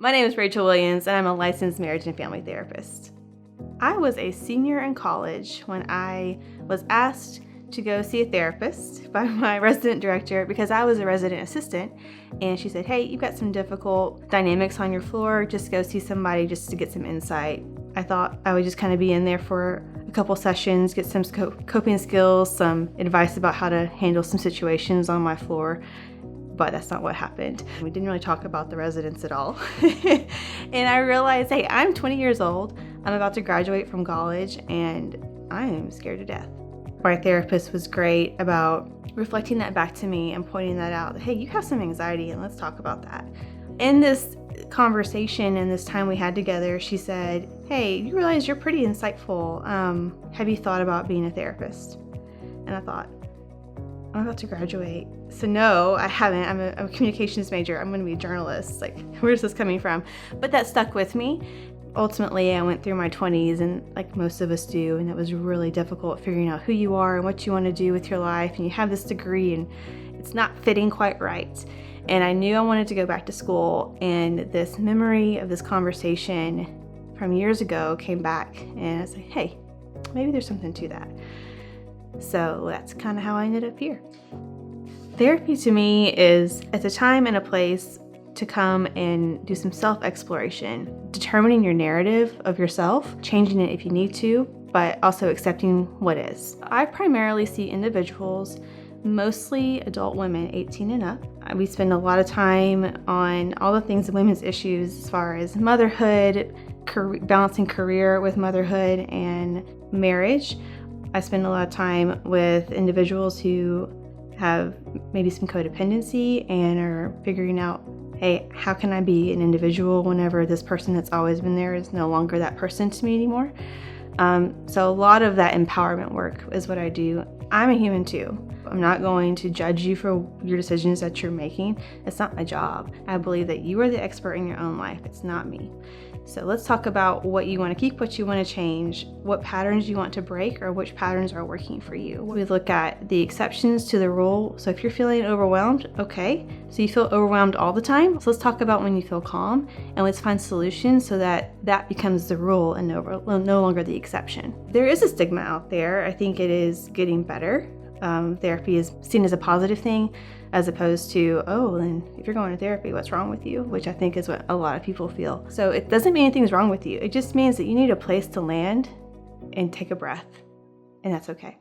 My name is Rachel Williams, and I'm a licensed marriage and family therapist. I was a senior in college when I was asked to go see a therapist by my resident director because I was a resident assistant, and she said, hey, you've got some difficult dynamics on your floor, just go see somebody just to get some insight. I thought I would just kind of be in there for a couple sessions, get some coping skills, some advice about how to handle some situations on my floor. But that's not what happened. We didn't really talk about the residents at all. And I realized, hey, I'm 20 years old. I'm about to graduate from college and I am scared to death. My therapist was great about reflecting that back to me and pointing that out. Hey, you have some anxiety and let's talk about that. In this conversation and this time we had together, she said, hey, you realize you're pretty insightful. Have you thought about being a therapist? And I thought, I'm about to graduate. So no, I haven't. I'm a communications major. I'm going to be a journalist. Like, where's this coming from? But that stuck with me. Ultimately, I went through my 20s, and like most of us do, and it was really difficult figuring out who you are and what you want to do with your life. And you have this degree, and it's not fitting quite right. And I knew I wanted to go back to school, and this memory of this conversation from years ago came back, and I was like, hey, maybe there's something to that. So that's kind of how I ended up here. Therapy to me is it's a time and a place to come and do some self-exploration, determining your narrative of yourself, changing it if you need to, but also accepting what is. I primarily see individuals, mostly adult women 18 and up. We spend a lot of time on all the things of women's issues as far as motherhood, balancing career with motherhood and marriage. I spend a lot of time with individuals who have maybe some codependency and are figuring out, hey, how can I be an individual whenever this person that's always been there is no longer that person to me anymore? So a lot of that empowerment work is what I do. I'm a human too. I'm not going to judge you for your decisions that you're making. It's not my job. I believe that you are the expert in your own life. It's not me. So let's talk about what you want to keep, what you want to change, what patterns you want to break, or which patterns are working for you. We look at the exceptions to the rule. So if you're feeling overwhelmed, okay. So you feel overwhelmed all the time. So let's talk about when you feel calm, and let's find solutions so that that becomes the rule and no longer the exception. There is a stigma out there. I think it is getting better. Therapy is seen as a positive thing, as opposed to, oh, then if you're going to therapy, what's wrong with you? Which I think is what a lot of people feel. So it doesn't mean anything's wrong with you. It just means that you need a place to land and take a breath, and that's okay.